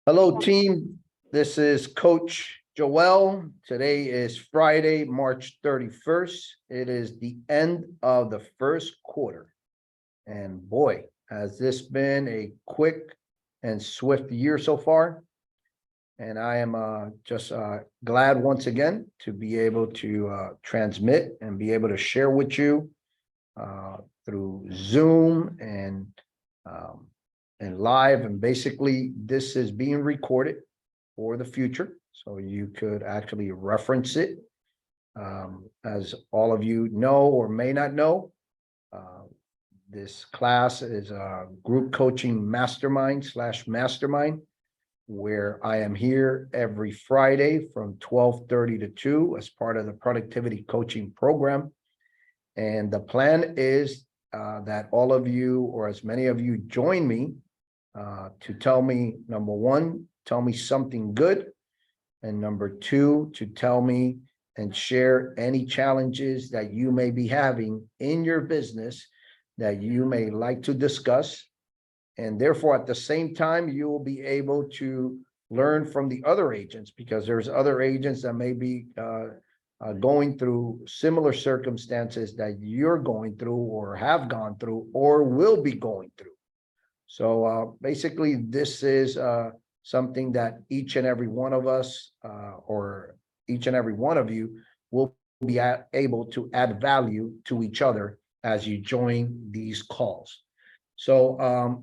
Hello, team. This is Coach Joel. Today is Friday, March 31st. It is the end of the first quarter. And boy, has this been a quick and swift year so far. And I am just glad once again to be able to transmit and be able to share with you through Zoom and live. And basically, this is being recorded for the future, so you could actually reference it. As all of you know or may not know, this class is a group coaching mastermind, where I am here every Friday from 12:30 to 2 as part of the productivity coaching program. And the plan is that all of you, or as many of you, join me to tell me, number one, tell me something good, and number two, to tell me and share any challenges that you may be having in your business that you may like to discuss. And therefore, at the same time, you will be able to learn from the other agents, because there's other agents that may be going through similar circumstances that you're going through or have gone through or will be going through. So basically, this is something that each and every one of us or each and every one of you will be able to add value to each other as you join these calls. So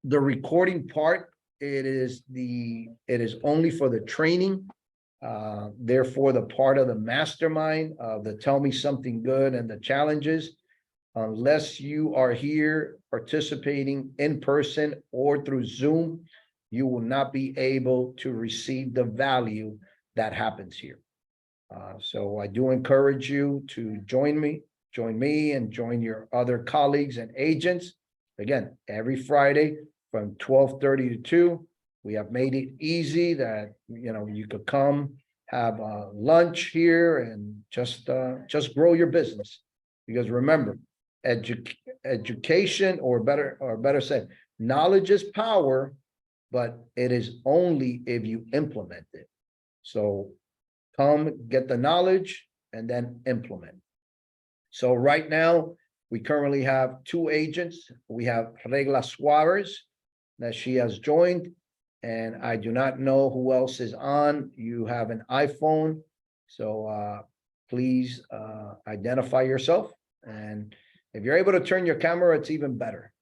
the recording part, it is only for the training. Therefore, the part of the mastermind of the tell me something good and the challenges, unless you are here participating in person or through Zoom, you will not be able to receive the value that happens here. So I do encourage you to join me and join your other colleagues and agents. Again, every Friday from 12:30 to 2, we have made it easy that, you could come have lunch here and just grow your business. Because remember, education, or better said, knowledge is power, but it is only if you implement it. So come get the knowledge and then implement. So right now, we currently have 2 agents. We have Regla Suarez that she has joined, and I do not know who else is on. You have an iPhone, so please identify yourself. And if you're able to turn your camera, it's even better.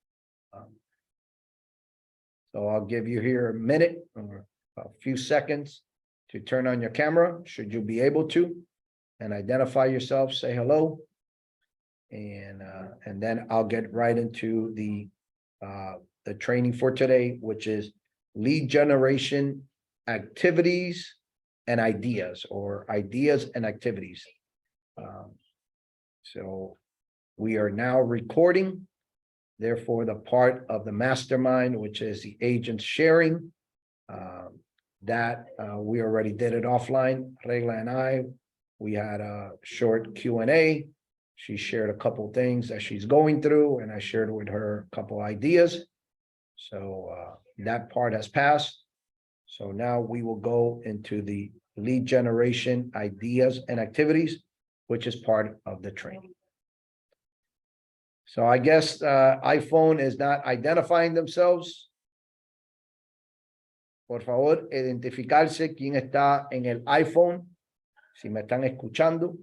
So I'll give you here a minute or a few seconds to turn on your camera, should you be able to, and identify yourself, say hello. And then I'll get right into the training for today, which is lead generation activities and ideas, or ideas and activities. So we are now recording. Therefore, the part of the mastermind, which is the agents sharing, that we already did it offline. Regla and I, we had a short Q&A. She shared a couple things that she's going through, and I shared with her a couple ideas. So that part has passed. So now we will go into the lead generation ideas and activities, which is part of the training. So I guess iPhone is not identifying themselves. Por favor, identificarse quién está en el iPhone, si me están escuchando.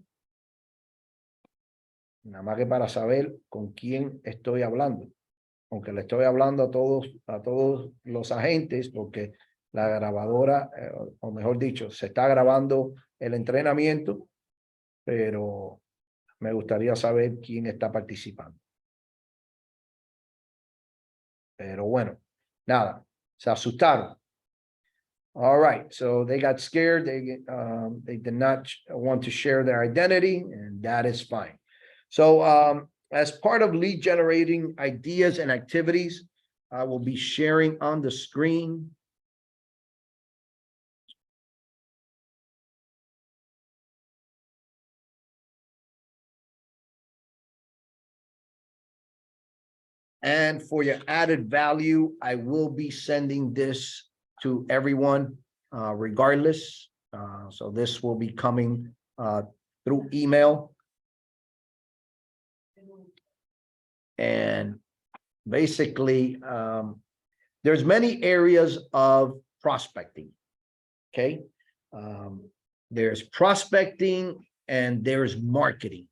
Nada más que para saber con quién estoy hablando. Aunque le estoy hablando a todos los agentes, porque la grabadora, o mejor dicho, se está grabando el entrenamiento, pero me gustaría saber quién está participando. Pero bueno, nada, se asustaron. All right, so they got scared. They did not want to share their identity, and that is fine. So as part of lead generating ideas and activities, I will be sharing on the screen And for your added value, I will be sending this to everyone regardless. So this will be coming through email. And basically, there's many areas of prospecting. Okay. There's prospecting and there's marketing.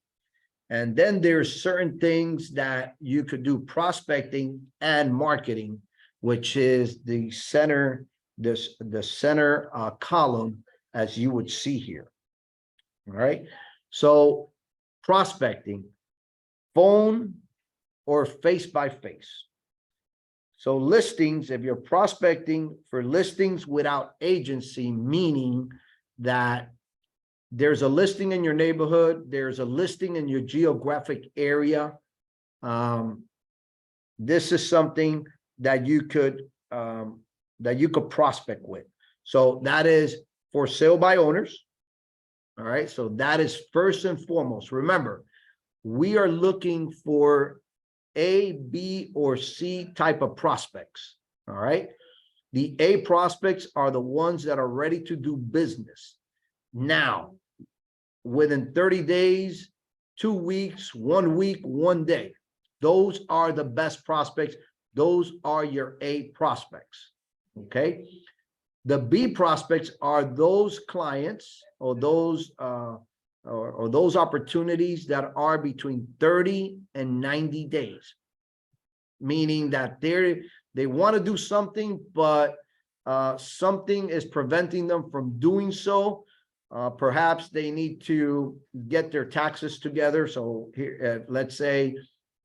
And then there's certain things that you could do prospecting and marketing, which is the center, the center column, as you would see here. All right. So prospecting, phone or face by face. So listings, if you're prospecting for listings without agency, meaning that there's a listing in your neighborhood, there's a listing in your geographic area. This is something that you could prospect with. So that is for sale by owners. All right. So that is first and foremost. Remember, we are looking for A, B, or C type of prospects. All right. The A prospects are the ones that are ready to do business now, within 30 days, 2 weeks, 1 week, 1 day. Those are the best prospects. Those are your A prospects. Okay. The B prospects are those clients or those those opportunities that are between 30 and 90 days, meaning that they want to do something, but something is preventing them from doing so. Perhaps they need to get their taxes together. So here, let's say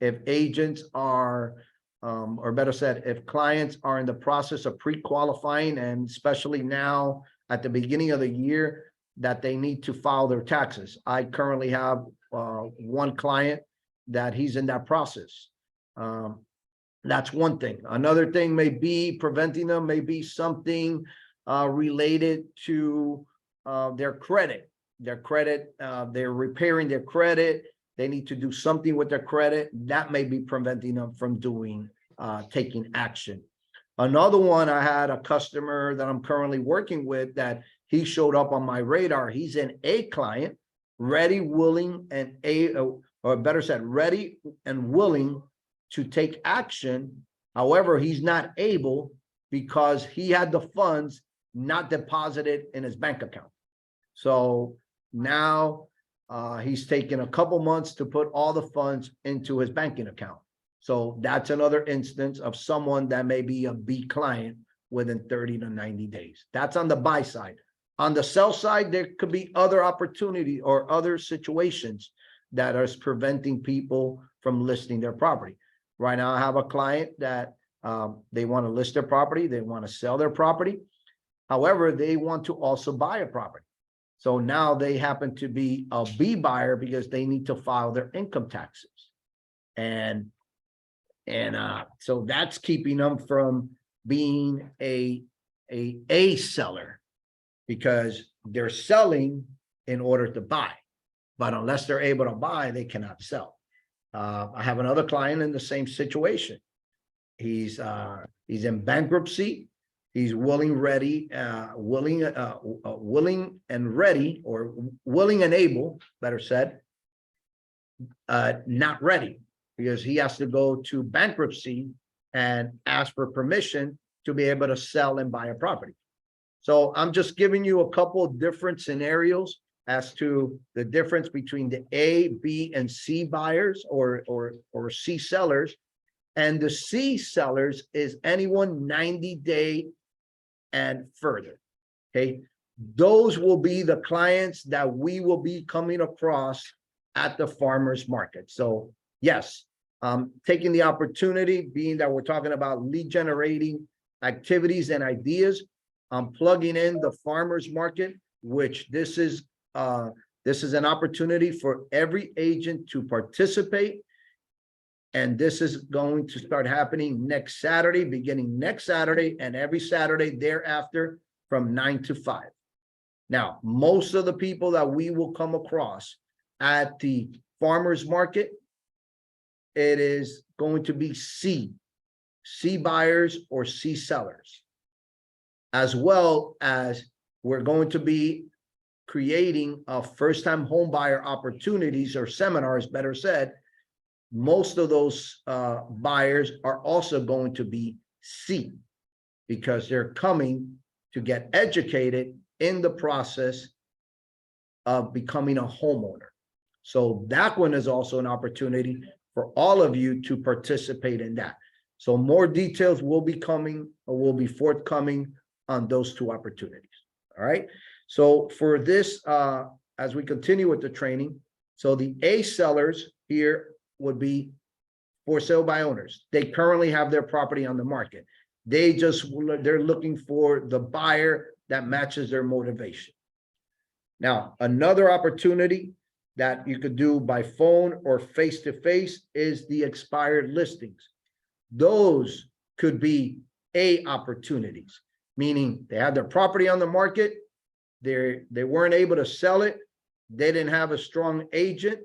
if agents are, or better said, if clients are in the process of pre-qualifying, and especially now at the beginning of the year, that they need to file their taxes. I currently have one client that he's in that process. That's one thing. Another thing may be preventing them, may be something related to their credit. They're repairing their credit. They need to do something with their credit. That may be preventing them from taking action. Another one, I had a customer that I'm currently working with that he showed up on my radar. He's an A client, ready, willing, and or better said, ready and willing to take action. However, he's not able because he had the funds not deposited in his bank account. So now he's taken a couple months to put all the funds into his banking account. So that's another instance of someone that may be a B client within 30 to 90 days. That's on the buy side. On the sell side, there could be other opportunity or other situations that are preventing people from listing their property. Right now, I have a client that they want to list their property. They want to sell their property. However, they want to also buy a property. So now they happen to be a B buyer because they need to file their income taxes. And so that's keeping them from being a seller, because they're selling in order to buy. But unless they're able to buy, they cannot sell. I have another client in the same situation. He's in bankruptcy. He's willing and ready, or willing and able, better said, not ready, because he has to go to bankruptcy and ask for permission to be able to sell and buy a property. So I'm just giving you a couple of different scenarios as to the difference between the A, B, and C buyers or C sellers. And the C sellers is anyone 90-day and further. Okay. Those will be the clients that we will be coming across at the farmers market. So yes, taking the opportunity, being that we're talking about lead generating activities and ideas, I'm plugging in the farmers market, which this is an opportunity for every agent to participate. And this is going to start happening next Saturday, beginning next Saturday, and every Saturday thereafter from 9 to 5. Now, most of the people that we will come across at the farmers market it is going to be C buyers or C sellers, as well as we're going to be creating a first-time home buyer opportunities or seminars, better said. Most of those buyers are also going to be C, because they're coming to get educated in the process of becoming a homeowner. So that one is also an opportunity for all of you to participate in that. So more details will be coming or will be forthcoming on those two opportunities. All right. So for this, as we continue with the training, so the A sellers here would be for sale by owners. They currently have their property on the market. They're looking for the buyer that matches their motivation. Now, another opportunity that you could do by phone or face-to-face is the expired listings. Those could be A opportunities, meaning they had their property on the market, they weren't able to sell it, they didn't have a strong agent,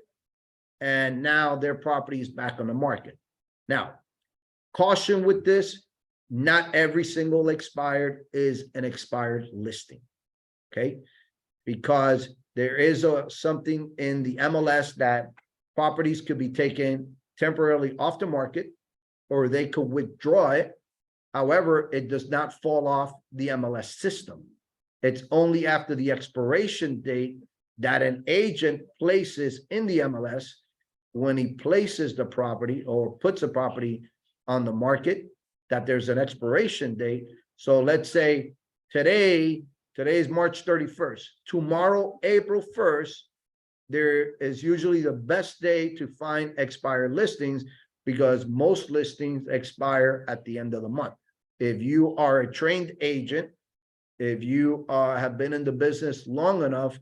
and now their property is back on the market. Now, caution with this, not every single expired is an expired listing, okay? Because there is something in the MLS that properties could be taken temporarily off the market, or they could withdraw it. However, it does not fall off the MLS system. It's only after the expiration date that an agent places in the MLS, when he places the property or puts the property on the market, that there's an expiration date. So let's say today's March 31st. Tomorrow, April 1st, there is usually the best day to find expired listings, because most listings expire at the end of the month. If you are a trained agent, if you have been in the business long enough,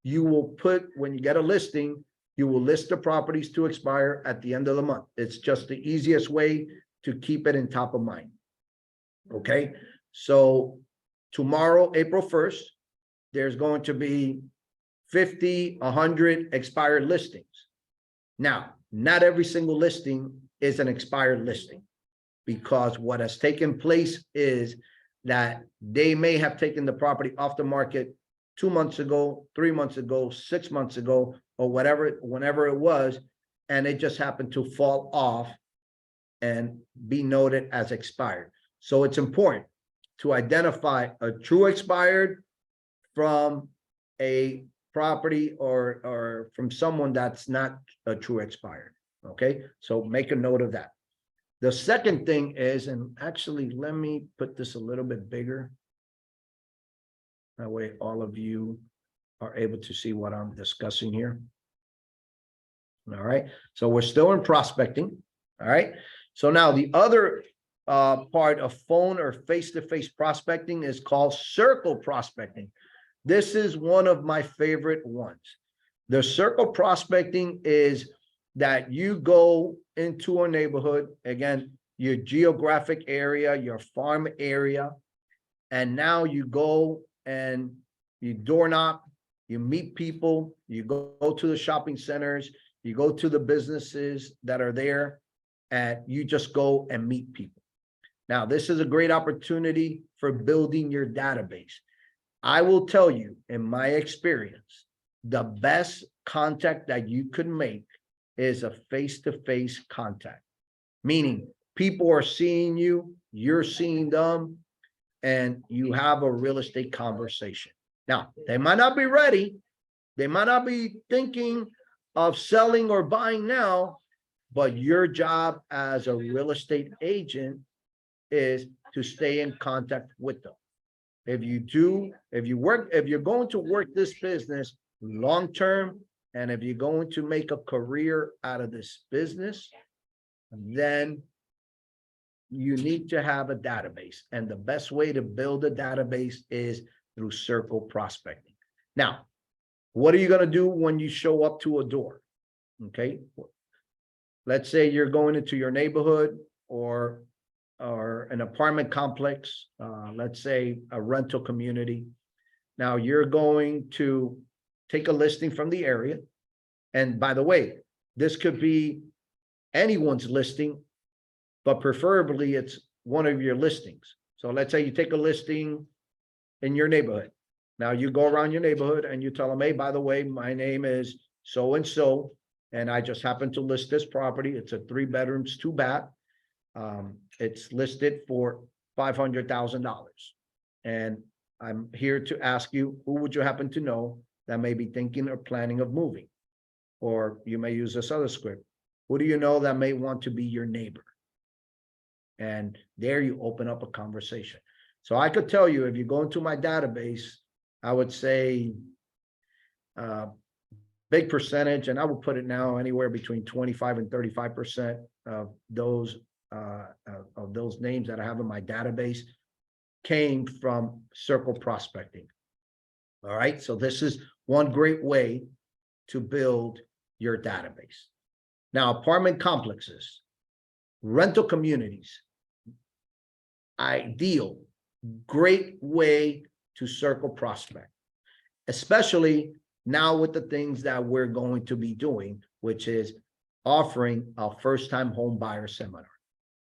you will put, when you get a listing, you will list the properties to expire at the end of the month. It's just the easiest way to keep it in top of mind. Okay, so tomorrow, April 1st, there's going to be 50, 100 expired listings. Now, not every single listing is an expired listing, because what has taken place is that they may have taken the property off the market 2 months ago, 3 months ago, 6 months ago, or whenever it was, and it just happened to fall off and be noted as expired. So it's important to identify a true expired from a property or from someone that's not a true expired. Okay, so make a note of that. The second thing is, and actually let me put this a little bit bigger. That way all of you are able to see what I'm discussing here. All right, so we're still in prospecting. All right, so now the other part of phone or face-to-face prospecting is called circle prospecting. This is one of my favorite ones. The circle prospecting is that you go into a neighborhood, again, your geographic area, your farm area, and now you go and you door knock, you meet people, you go to the shopping centers, you go to the businesses that are there, and you just go and meet people. Now, this is a great opportunity for building your database. I will tell you, in my experience, the best contact that you could make is a face-to-face contact, meaning people are seeing you, you're seeing them, and you have a real estate conversation. Now, they might not be ready. They might not be thinking of selling or buying now, but your job as a real estate agent is to stay in contact with them. If you're going to work this business long-term, and if you're going to make a career out of this business, then you need to have a database. And the best way to build a database is through circle prospecting. Now, what are you going to do when you show up to a door? Okay. Let's say you're going into your neighborhood or an apartment complex, let's say a rental community. Now you're going to take a listing from the area. And by the way, this could be anyone's listing, but preferably it's one of your listings. So let's say you take a listing in your neighborhood. Now you go around your neighborhood and you tell them, hey, by the way, my name is so-and-so, and I just happen to list this property. It's a 3 bedrooms, 2 bath. It's listed for $500,000. And I'm here to ask you, who would you happen to know that may be thinking or planning of moving? Or you may use this other script. Who do you know that may want to be your neighbor? And there you open up a conversation. So I could tell you, if you go into my database, I would say big percentage, and I would put it now anywhere between 25 and 35% of those names that I have in my database came from circle prospecting. All right, so this is one great way to build your database. Now, apartment complexes, rental communities, ideal, great way to circle prospect, especially now with the things that we're going to be doing, which is offering a first-time home buyer seminar.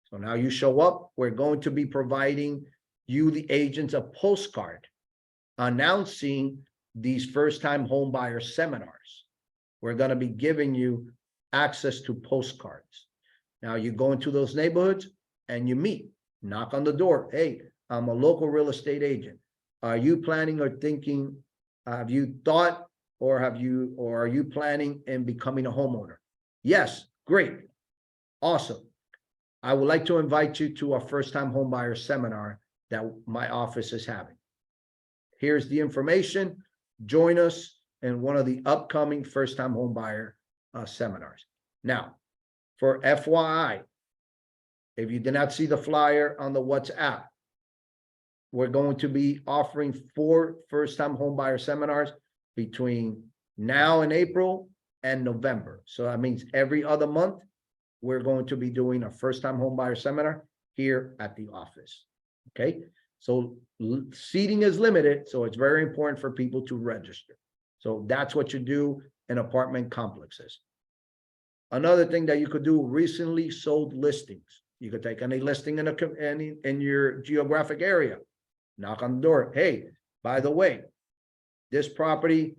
So now you show up, we're going to be providing you, the agents, a postcard announcing these first-time home buyer seminars. We're going to be giving you access to postcards. Now you go into those neighborhoods and you meet, knock on the door. Hey, I'm a local real estate agent. Are you planning or thinking, have you thought, or are you planning in becoming a homeowner? Yes, great, awesome. I would like to invite you to a first-time home buyer seminar that my office is having. Here's the information. Join us in one of the upcoming first-time home buyer seminars. Now, for FYI, if you did not see the flyer on the WhatsApp, we're going to be offering 4 first-time home buyer seminars between now and April and November. So that means every other month, we're going to be doing a first-time home buyer seminar here at the office. Okay, so seating is limited, so it's very important for people to register. So that's what you do in apartment complexes. Another thing that you could do, recently sold listings. You could take any listing in your geographic area, knock on the door. Hey, by the way, this property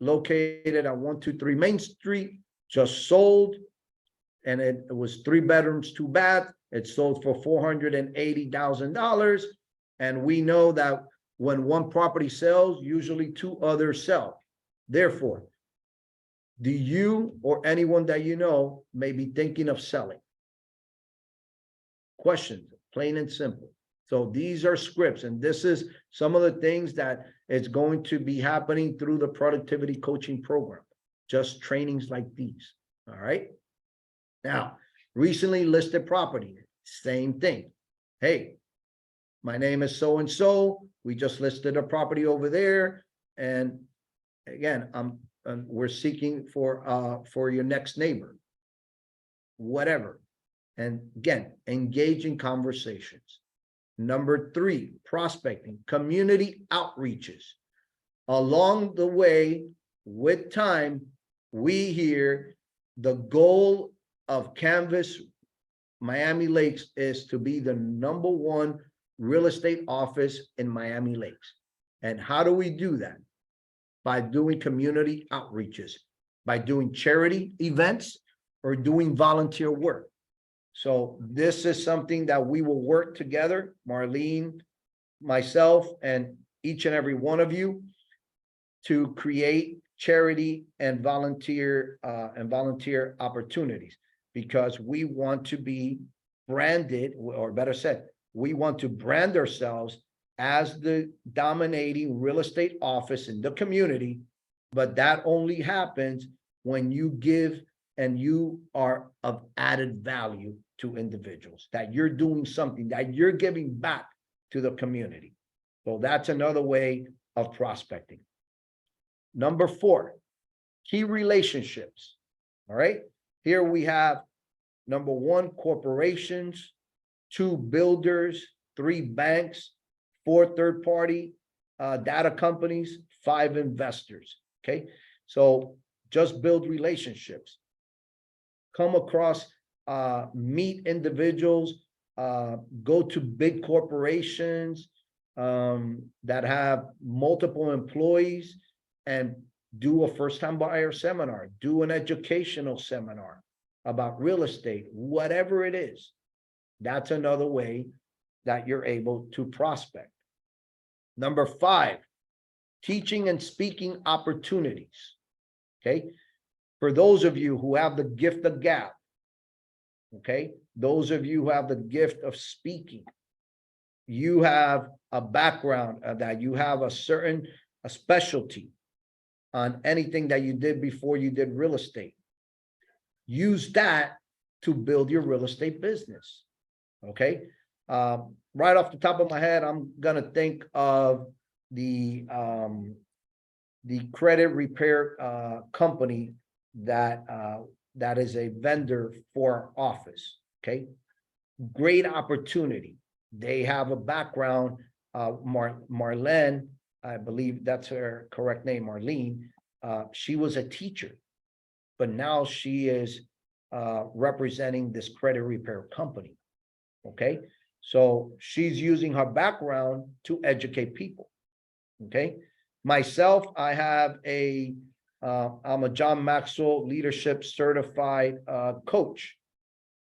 located at 123 Main Street just sold, and it was 3 bedrooms, 2 bath. It sold for $480,000. And we know that when one property sells, usually 2 others sell. Therefore, do you or anyone that you know may be thinking of selling? Questions, plain and simple. So these are scripts, and this is some of the things that is going to be happening through the productivity coaching program, just trainings like these. All right. Now, recently listed property, same thing. Hey, my name is so-and-so. We just listed a property over there. And again, we're seeking for your next neighbor, whatever. And again, engage in conversations. Number 3, prospecting, community outreaches. Along the way, with time, we hear the goal of Canvas Miami Lakes is to be the #1 real estate office in Miami Lakes. And how do we do that? By doing community outreaches, by doing charity events, or doing volunteer work. So this is something that we will work together, Marlene, myself, and each and every one of you, to create charity and volunteer opportunities, because we want to be branded, or better said, we want to brand ourselves as the dominating real estate office in the community. But that only happens when you give and you are of added value to individuals, that you're doing something, that you're giving back to the community. So that's another way of prospecting. Number 4, key relationships. All right. Here we have number 1, corporations, 2, builders, 3, banks, 4, third-party data companies, 5, investors. Okay. So just build relationships. come across, meet individuals, go to big corporations that have multiple employees and do a first-time buyer seminar, do an educational seminar about real estate, whatever it is. That's another way that you're able to prospect. Number 5, teaching and speaking opportunities. Okay. For those of you who have the gift of gab, okay, those of you who have the gift of speaking, you have a background of that, you have a specialty on anything that you did before you did real estate. Use that to build your real estate business. Okay. Right off the top of my head, I'm gonna think of the credit repair company that is a vendor for our office. Okay, great opportunity. They have a background. Marlene, I believe that's her correct name, Marlene. She was a teacher, but now she is representing this credit repair company. Okay, so she's using her background to educate people. Okay, myself, I have I'm a John Maxwell Leadership Certified coach.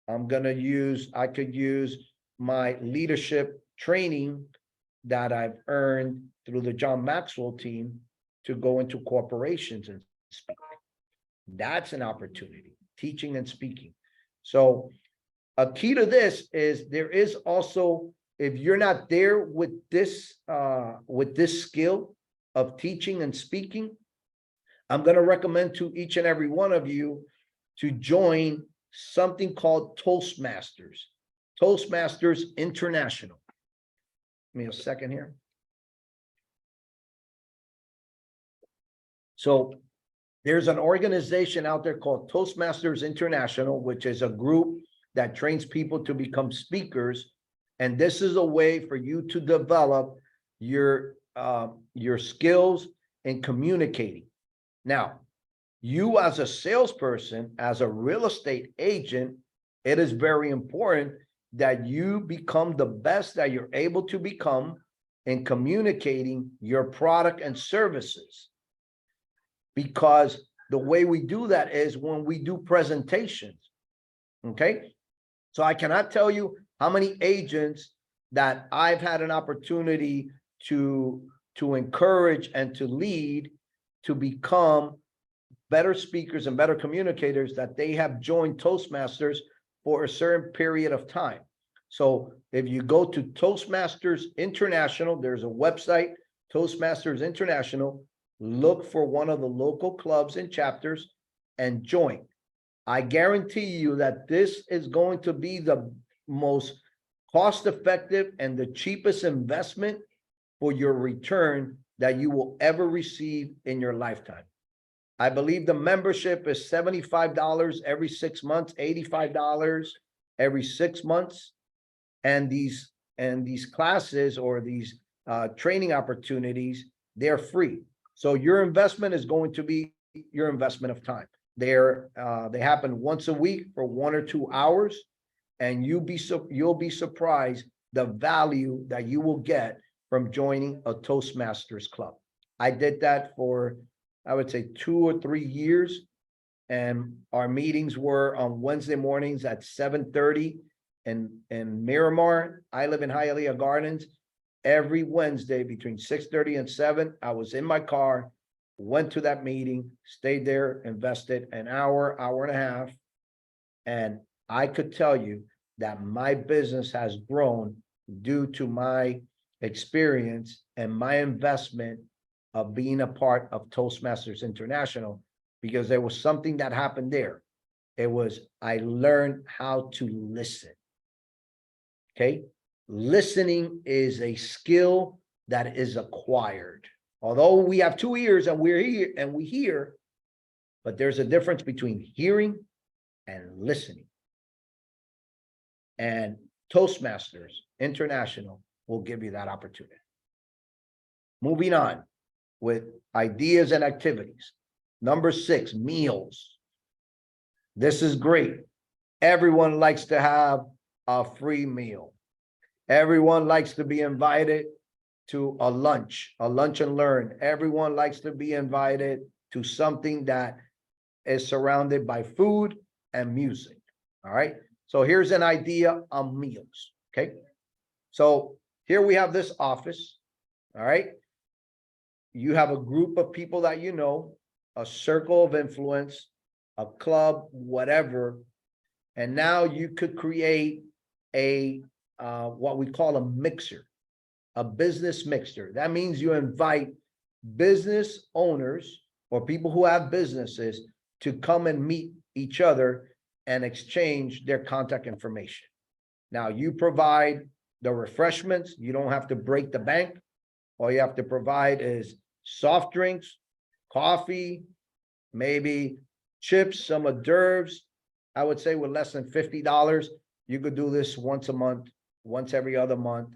I could use my leadership training that I've earned through the John Maxwell team to go into corporations and speak. That's an opportunity, teaching and speaking. So a key to this is there is also, if you're not there with this skill of teaching and speaking, I'm going to recommend to each and every one of you to join something called Toastmasters, Toastmasters International. Give me a second here. So there's an organization out there called Toastmasters International, which is a group that trains people to become speakers. And this is a way for you to develop your skills in communicating. Now, you as a salesperson, as a real estate agent, it is very important that you become the best that you're able to become in communicating your product and services. Because the way we do that is when we do presentations. Okay. So I cannot tell you how many agents that I've had an opportunity to encourage and to lead to become better speakers and better communicators, that they have joined Toastmasters for a certain period of time. So if you go to Toastmasters International, there's a website, Toastmasters International, look for one of the local clubs and chapters and join. I guarantee you that this is going to be the most cost-effective and the cheapest investment for your return that you will ever receive in your lifetime. I believe the membership is $75 every 6 months, $85 every 6 months. And these classes or these training opportunities, they're free. So your investment is going to be your investment of time. They happen once a week for 1 or 2 hours, and you'll be surprised the value that you will get from joining a Toastmasters club. I did that for, I would say, 2 or 3 years, and our meetings were on Wednesday mornings at 7:30 in Miramar. I live in Hialeah Gardens. Every Wednesday between 6:30 and 7, I was in my car, went to that meeting, stayed there, invested an hour, hour and a half. And I could tell you that my business has grown due to my experience and my investment of being a part of Toastmasters International, because there was something that happened there. It was, I learned how to listen. Okay. Listening is a skill that is acquired. Although we have 2 ears and we're here and we hear, but there's a difference between hearing and listening. And Toastmasters International will give you that opportunity. Moving on with ideas and activities. Number 6, meals. This is great. Everyone likes to have a free meal. Everyone likes to be invited to a lunch and learn. Everyone likes to be invited to something that is surrounded by food and music. All right. So here's an idea on meals. Okay. So here we have this office. All right. You have a group of people that you know, a circle of influence, a club, whatever. And now you could create a what we call a mixer, a business mixer. That means you invite business owners or people who have businesses to come and meet each other and exchange their contact information. Now you provide the refreshments. You don't have to break the bank. All you have to provide is soft drinks, coffee, maybe chips, some hors d'oeuvres. I would say with less than $50, you could do this once a month, once every other month.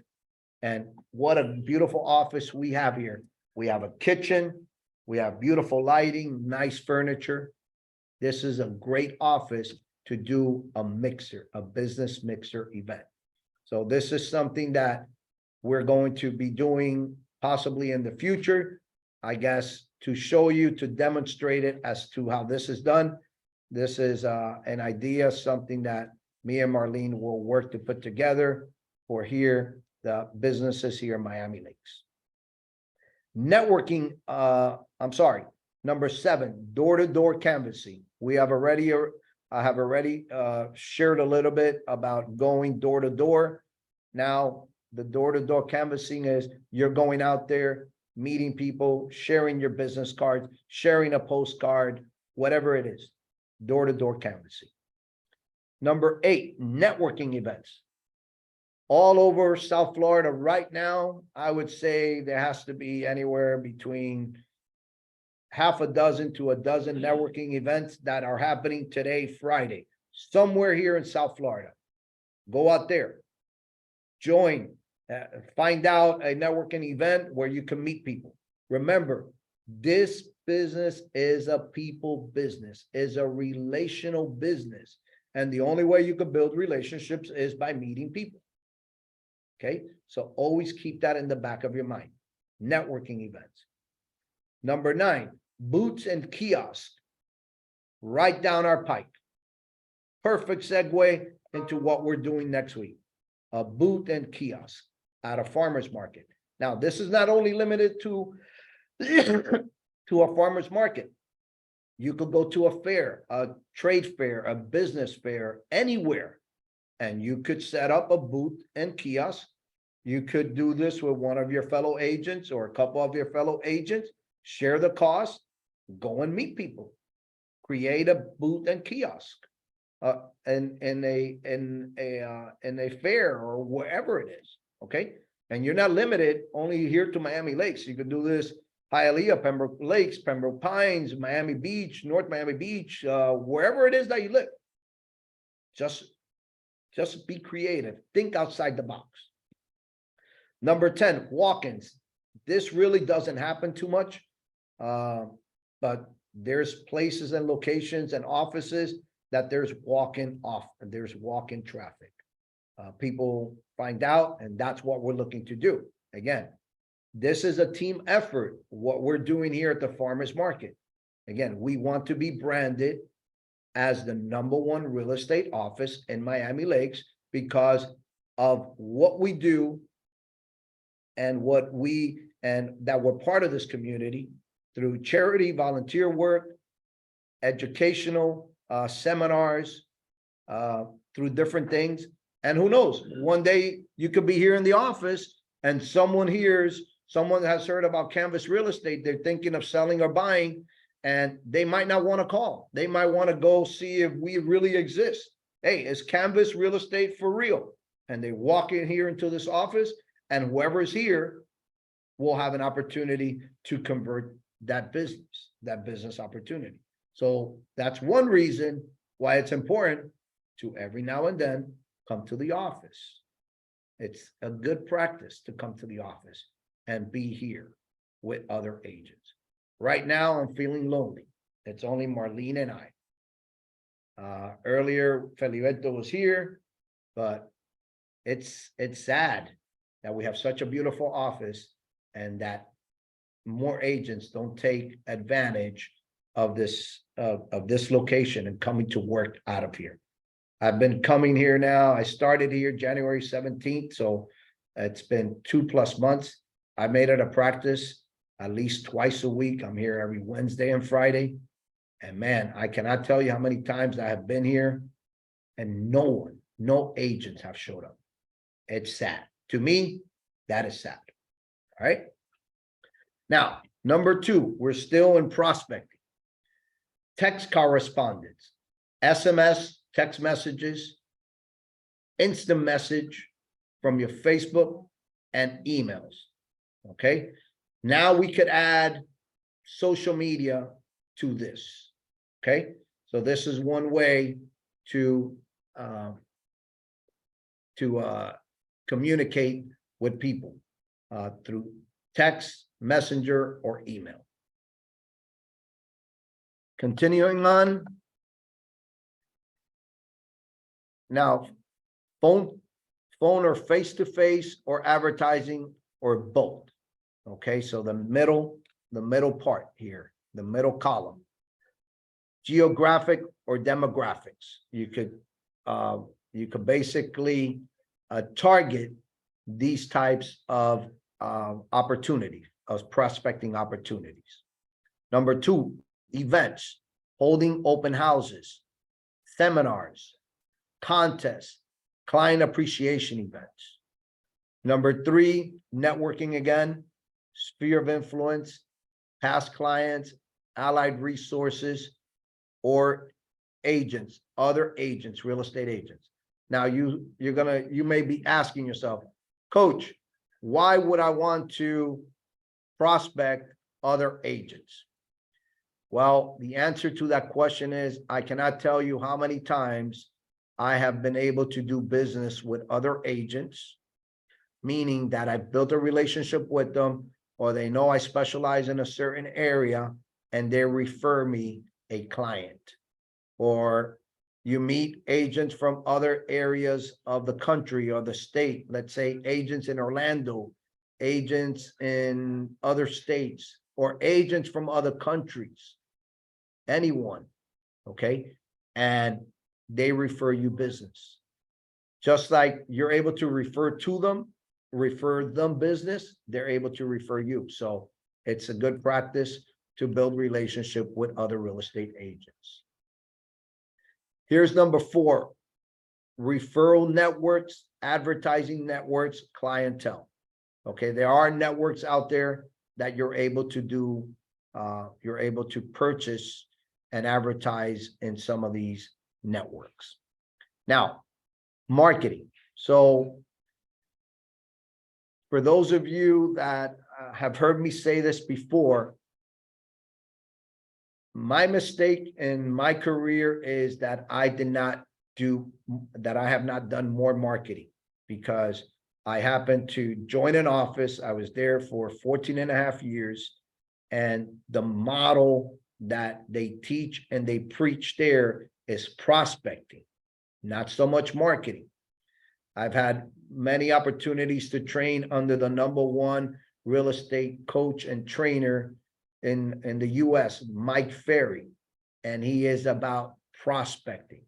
And what a beautiful office we have here. We have a kitchen, we have beautiful lighting, nice furniture. This is a great office to do a mixer, a business mixer event. So this is something that we're going to be doing possibly in the future, I guess, to show you, to demonstrate it as to how this is done. This is an idea, something that me and Marlene will work to put together for here, the businesses here in Miami Lakes. Networking, I'm sorry, number 7, door-to-door canvassing. We have already, I have already shared a little bit about going door to door. Now, the door-to-door canvassing is you're going out there, meeting people, sharing your business cards, sharing a postcard, whatever it is, door-to-door canvassing. Number 8, networking events. All over South Florida right now, I would say there has to be anywhere between half a dozen to a dozen networking events that are happening today, Friday, somewhere here in South Florida. Go out there, join, find out a networking event where you can meet people. Remember, this business is a people business, is a relational business. And the only way you can build relationships is by meeting people. Okay, so always keep that in the back of your mind. Networking events. Number 9, booths and kiosks right down our pike. Perfect segue into what we're doing next week. A booth and kiosk at a farmer's market. Now, this is not only limited to to a farmer's market. You could go to a fair, a trade fair, a business fair, anywhere, and you could set up a booth and kiosk. You could do this with one of your fellow agents or a couple of your fellow agents, share the cost, go and meet people, create a booth and kiosk in a fair or wherever it is. Okay. And you're not limited only here to Miami Lakes. You could do this Hialeah, Pembroke Lakes, Pembroke Pines, Miami Beach, North Miami Beach, wherever it is that you live. Just be creative. Think outside the box. Number 10, walk-ins. This really doesn't happen too much, but there's places and locations and offices that there's walk-in traffic. People find out, and that's what we're looking to do. Again, this is a team effort, what we're doing here at the farmers market. Again, we want to be branded as the #1 real estate office in Miami Lakes because of what we do and that we're part of this community through charity, volunteer work, educational seminars, through different things. And who knows, one day you could be here in the office and someone has heard about Canvas Real Estate. They're thinking of selling or buying, and they might not want to call. They might want to go see if we really exist. Hey, is Canvas Real Estate for real? And they walk in here into this office, and whoever's here will have an opportunity to convert that business opportunity. So that's one reason why it's important to every now and then come to the office. It's a good practice to come to the office and be here with other agents. Right now, I'm feeling lonely. It's only Marlene and I. Earlier, Feliberto was here, but it's sad that we have such a beautiful office and that more agents don't take advantage of this location and coming to work out of here. I've been coming here now. I started here January 17th, so it's been 2+ months. I made it a practice at least twice a week. I'm here every Wednesday and Friday. And man, I cannot tell you how many times I have been here and no agents have showed up. It's sad. To me, that is sad. All right. Now, number 2, we're still in prospecting. Text correspondence, SMS, text messages, instant message from your Facebook and emails. Okay. Now we could add social media to this. Okay. So this is one way to communicate with people through text, messenger, or email. Continuing on. Now, phone or face-to-face or advertising or both. Okay, so the middle part here, the middle column. Geographic or demographics. You could basically target these types of opportunities, of prospecting opportunities. Number 2, events, holding open houses, seminars, contests, client appreciation events. Number 3, networking again, sphere of influence, past clients, allied resources, or agents, other agents, real estate agents. Now you may be asking yourself, Coach, why would I want to prospect other agents? Well, the answer to that question is I cannot tell you how many times I have been able to do business with other agents, meaning that I built a relationship with them, or they know I specialize in a certain area and they refer me a client. Or you meet agents from other areas of the country or the state, let's say agents in Orlando, agents in other states, or agents from other countries, anyone, okay? And they refer you business. Just like you're able to refer them business, they're able to refer you. So it's a good practice to build relationship with other real estate agents. Here's number 4, referral networks, advertising networks, clientele. Okay, there are networks out there that you're able to do, you're able to purchase and advertise in some of these networks. Now, marketing. So for those of you that have heard me say this before, my mistake in my career is that I have not done more marketing, because I happened to join an office. I was there for 14.5 years, and the model that they teach and they preach there is prospecting, not so much marketing. I've had many opportunities to train under the #1 real estate coach and trainer in the US, Mike Ferry, and he is about prospecting.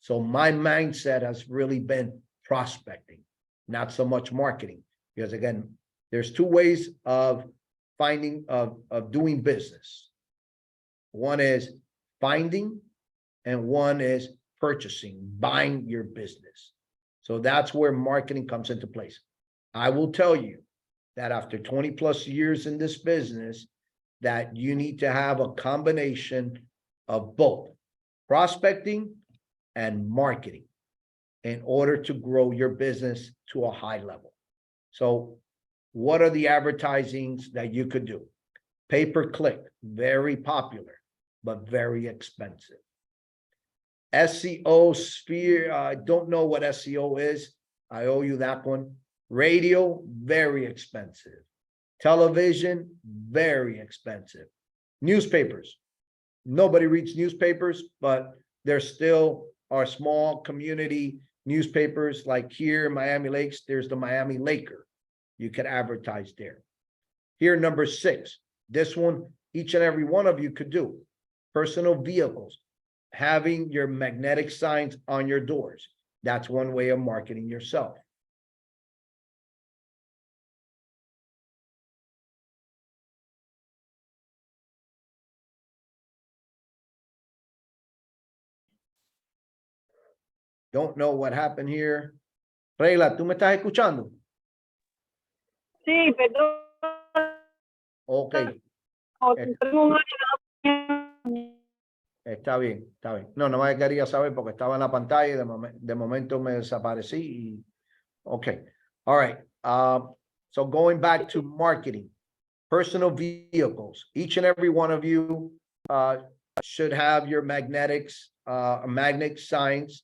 So my mindset has really been prospecting, not so much marketing, because again, there's 2 ways of doing business. One is finding, and one is purchasing, buying your business. So that's where marketing comes into place. I will tell you that after 20+ years in this business, that you need to have a combination of both prospecting and marketing in order to grow your business to a high level. So what are the advertisings that you could do? Pay-per-click, very popular, but very expensive. SEO sphere, I don't know what SEO is. I owe you that one. Radio, very expensive. Television, very expensive. Newspapers. Nobody reads newspapers, but there still are small community newspapers like here in Miami Lakes, there's the Miami Laker. You could advertise there. Here, number 6, this one, each and every one of you could do. Personal vehicles, having your magnetic signs on your doors. That's one way of marketing yourself. Don't know what happened here. Reyla, ¿tú me estás escuchando? Sí, perdón. Ok, Tengo un año. está bien, está bien. No, no me quería saber porque estaba en la pantalla y de momento me desaparecí. Y, okay, all right. So going back to marketing, personal vehicles. Each and every one of you should have your magnetic signs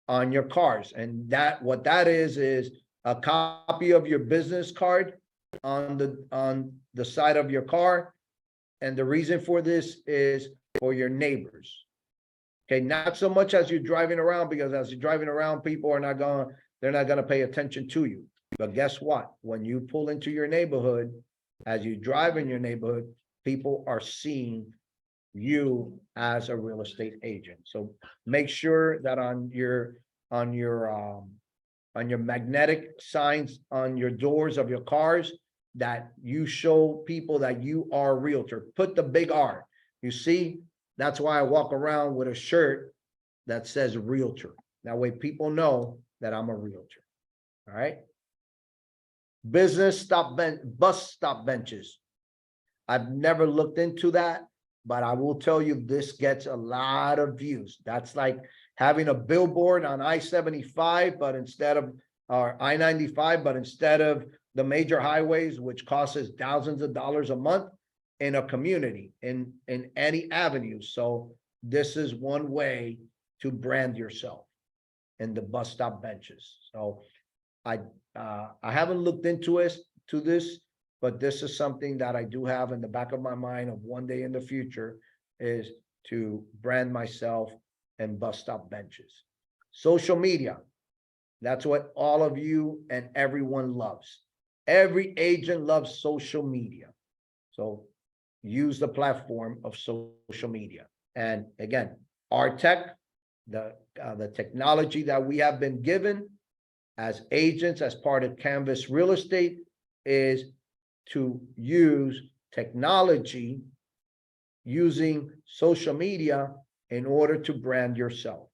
on your cars, and what that is a copy of your business card on the side of your car. And the reason for this is for your neighbors. Okay, not so much as you're driving around, because as you're driving around, people are not they're not gonna pay attention to you. But guess what? When you pull into your neighborhood, as you drive in your neighborhood, people are seeing you as a real estate agent. So make sure that on your magnetic signs on your doors of your cars, that you show people that you are a realtor. Put the big R. You see, that's why I walk around with a shirt that says realtor. That way people know that I'm a realtor. All right. Bus stop benches. I've never looked into that, but I will tell you this gets a lot of views. That's like having a billboard on I-75, but instead of or I-95, but instead of the major highways, which costs us thousands of dollars a month, in a community, in any avenue. So this is one way to brand yourself in the bus stop benches. So I haven't looked into this, but this is something that I do have in the back of my mind of one day in the future, is to brand myself in bus stop benches. Social media. That's what all of you and everyone loves. Every agent loves social media. So use the platform of social media. And again, our tech, the technology that we have been given as agents, as part of Canvas Real Estate, is to use technology using social media in order to brand yourself.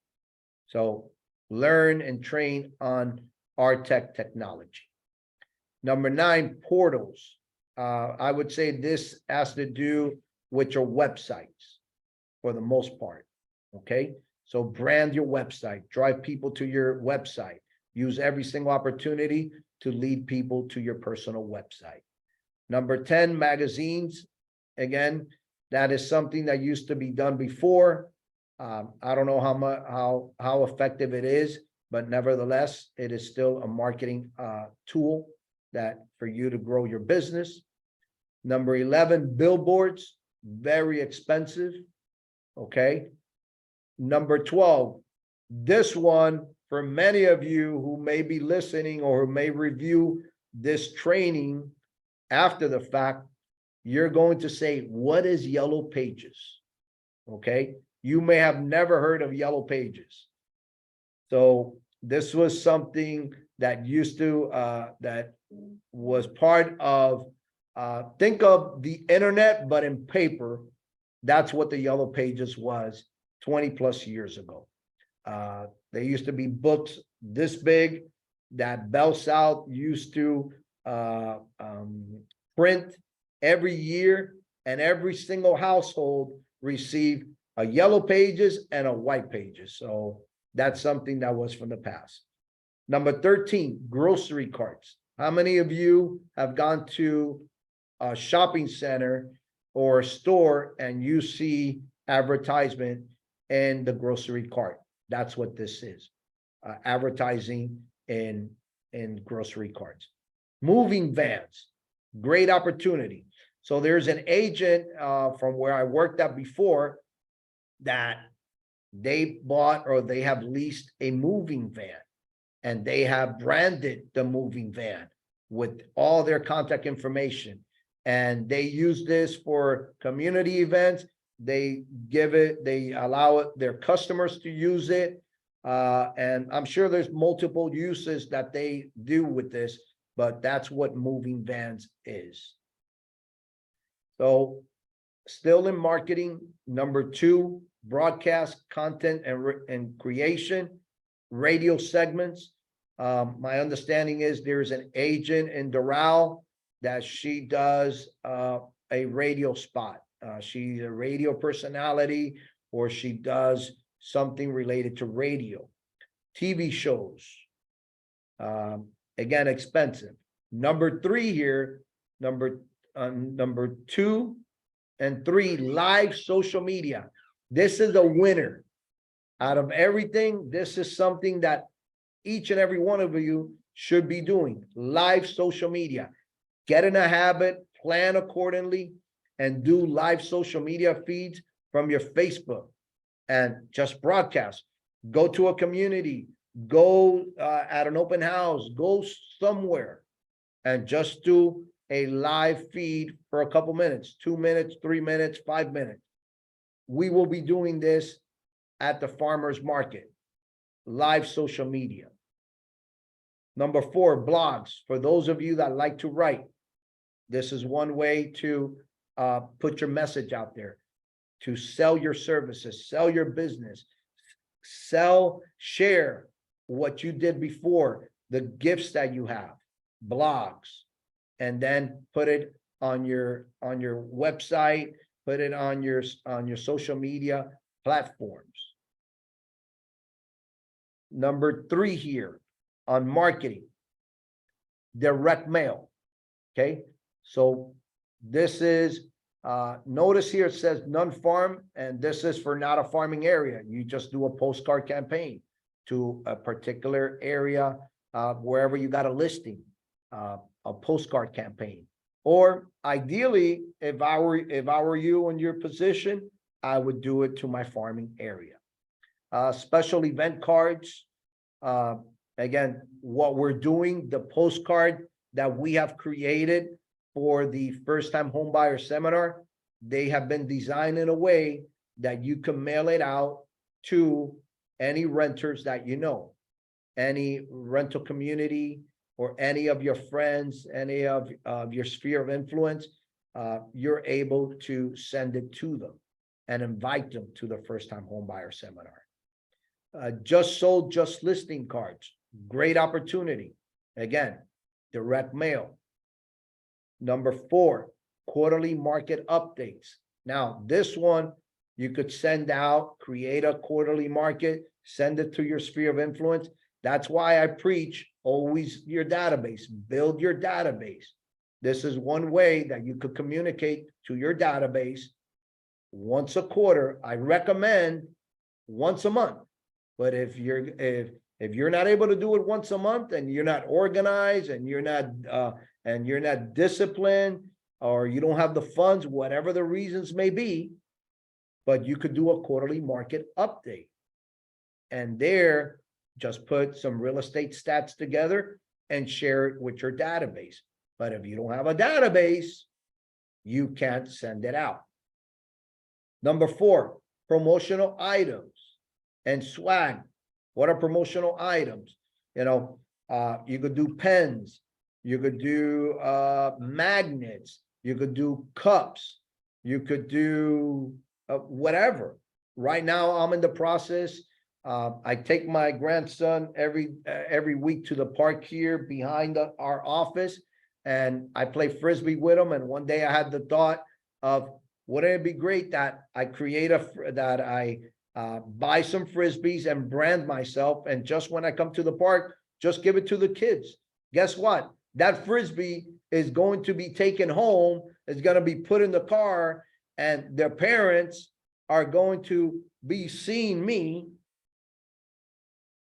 So learn and train on our technology. Number 9, portals. I would say this has to do with your websites for the most part. Okay, so brand your website, drive people to your website, use every single opportunity to lead people to your personal website. Number 10, magazines. Again, that is something that used to be done before. I don't know how effective it is, but nevertheless, it is still a marketing tool that for you to grow your business. Number 11, billboards, very expensive. Okay. Number 12, this one, for many of you who may be listening or who may review this training after the fact, you're going to say, what is Yellow Pages? Okay. You may have never heard of Yellow Pages. So this was something that used to, that was part of, think of the internet, but in paper. That's what the Yellow Pages was 20 plus years ago. There used to be books this big that Bell South used to print every year, and every single household received a Yellow Pages and a White Pages. So that's something that was from the past. Number 13, grocery carts. How many of you have gone to a shopping center or a store and you see advertisement in the grocery cart? That's what this is, advertising in grocery carts. Moving vans, great opportunity. So there's an agent from where I worked at before that they bought or they have leased a moving van, and they have branded the moving van with all their contact information. And they use this for community events. They allow their customers to use it. And I'm sure there's multiple uses that they do with this, but that's what moving vans is. So still in marketing, number 2, broadcast content and creation, radio segments. My understanding is there's an agent in Doral that she does a radio spot. She's a radio personality, or she does something related to radio. TV shows, again, expensive. Number 3 here, number 2 and 3, live social media. This is a winner. Out of everything, this is something that each and every one of you should be doing. Live social media. Get in a habit, plan accordingly, and do live social media feeds from your Facebook and just broadcast. Go to a community, go at an open house, go somewhere and just do a live feed for a couple minutes, 2 minutes, 3 minutes, 5 minutes. We will be doing this at the farmers market, live social media. Number 4, blogs. For those of you that like to write, this is one way to put your message out there, to sell your services, sell your business, share what you did before, the gifts that you have, blogs, and then put it on your website, put it on your social media platforms. Number 3 here on marketing, direct mail. Okay, so this is notice here it says non-farm, and this is for not a farming area. You just do a postcard campaign to a particular area, wherever you got a listing, a postcard campaign. Or ideally, if I were you in your position, I would do it to my farming area. Special event cards. Again, what we're doing, the postcard that we have created for the first-time homebuyer seminar, they have been designed in a way that you can mail it out to any renters that you know, any rental community, or any of your friends, any of your sphere of influence. You're able to send it to them and invite them to the first-time homebuyer seminar. Just sold, just listing cards. Great opportunity. Again, direct mail. Number 4, quarterly market updates. Now, this one you could send out, create a quarterly market, send it to your sphere of influence. That's why I preach always your database, build your database. This is one way that you could communicate to your database once a quarter. I recommend once a month. But if you're not able to do it once a month, and you're not organized, and you're not disciplined, or you don't have the funds, whatever the reasons may be, but you could do a quarterly market update. And there, just put some real estate stats together and share it with your database. But if you don't have a database, you can't send it out. Number 4, promotional items and swag. What are promotional items? You could do pens, you could do magnets, you could do cups, you could do whatever. Right now, I'm in the process. I take my grandson every week to the park here behind our office, and I play Frisbee with him. And one day I had the thought of, wouldn't it be great that I buy some Frisbees and brand myself, and just when I come to the park, just give it to the kids. Guess what? That Frisbee is going to be taken home, it's going to be put in the car, and their parents are going to be seeing me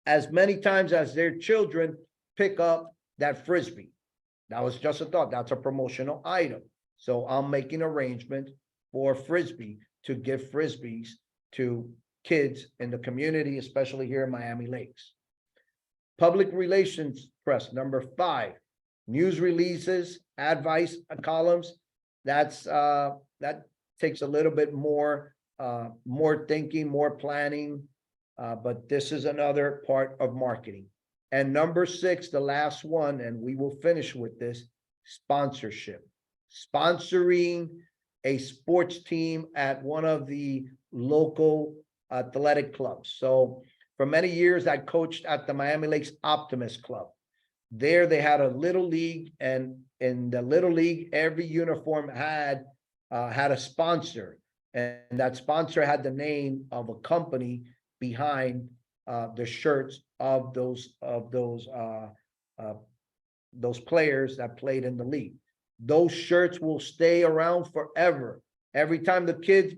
as many times as their children pick up that Frisbee. That was just a thought. That's a promotional item. So I'm making arrangements for Frisbee to give Frisbees to kids in the community, especially here in Miami Lakes. Public relations press, number 5, news releases, advice columns. That takes a little bit more thinking, more planning. But this is another part of marketing. And number 6, the last one, and we will finish with this, sponsorship. Sponsoring a sports team at one of the local athletic clubs. So for many years, I coached at the Miami Lakes Optimist Club. There they had a little league, and in the little league, every uniform had a sponsor, and that sponsor had the name of a company behind the shirts of those players that played in the league. Those shirts will stay around forever. Every time the kids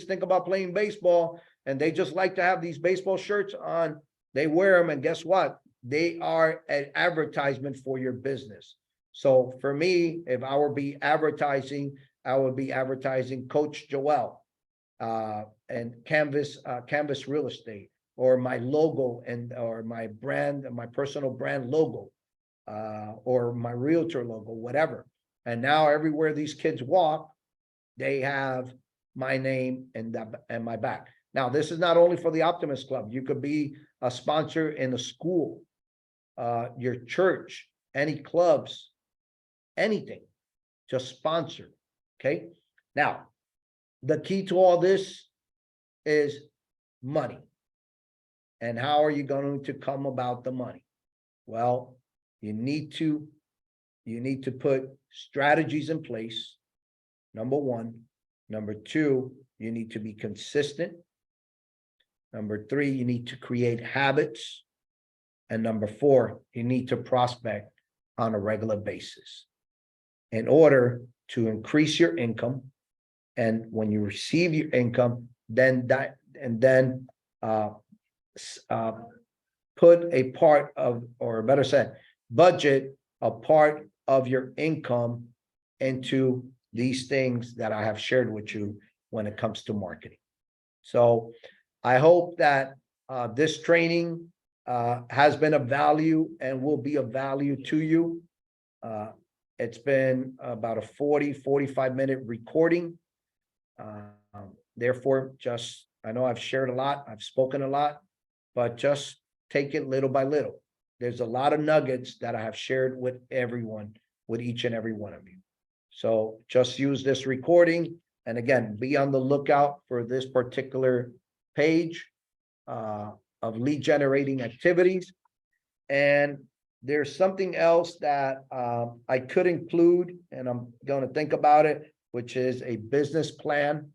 think about playing baseball and they just like to have these baseball shirts on, they wear them, and guess what? They are an advertisement for your business. So for me, if I were be advertising, I would be advertising Coach Joel and Canvas Real Estate, or my logo or my brand, my personal brand logo, or my realtor logo, whatever. And now everywhere these kids walk, they have my name and my back. Now, this is not only for the Optimist Club. You could be a sponsor in a school, your church, any clubs, anything, just sponsor. Okay. Now, the key to all this is money. And how are you going to come about the money? Well, you need to put strategies in place. Number 1. Number 2, you need to be consistent. Number 3, you need to create habits. And number 4, you need to prospect on a regular basis in order to increase your income. And when you receive your income, then put a part of, or better said, budget a part of your income into these things that I have shared with you when it comes to marketing. So I hope that this training has been of value and will be of value to you. It's been about a 45 minute recording. Therefore, I know I've shared a lot, I've spoken a lot, but just take it little by little. There's a lot of nuggets that I have shared with everyone, with each and every one of you. So just use this recording. And again, be on the lookout for this particular page of lead generating activities. And there's something else that I could include, and I'm going to think about it, which is a business plan.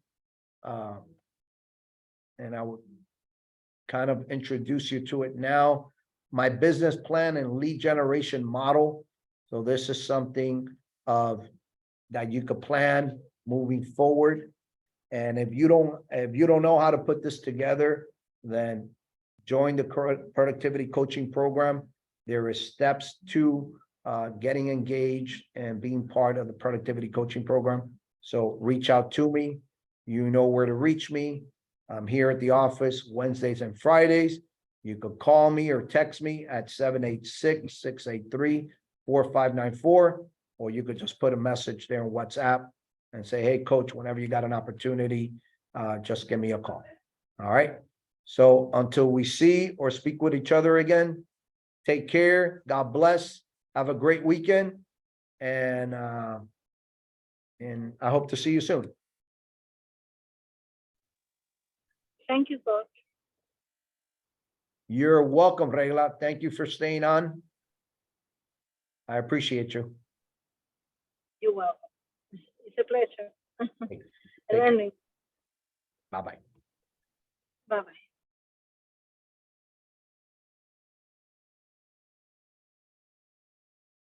And I would kind of introduce you to it now. My business plan and lead generation model. So this is something that you could plan moving forward. And if you don't know how to put this together, then join the productivity coaching program. There is steps to getting engaged and being part of the productivity coaching program. So reach out to me. You know where to reach me. I'm here at the office Wednesdays and Fridays. You could call me or text me at 786-683-4594, or you could just put a message there on WhatsApp and say, hey, coach, whenever you got an opportunity, just give me a call. All right. So until we see or speak with each other again, take care. God bless. Have a great weekend. And I hope to see you soon. Thank you, coach. You're welcome, Regla. Thank you for staying on. I appreciate you. You're welcome. It's a pleasure. Thank you. Bye-bye. Bye-bye.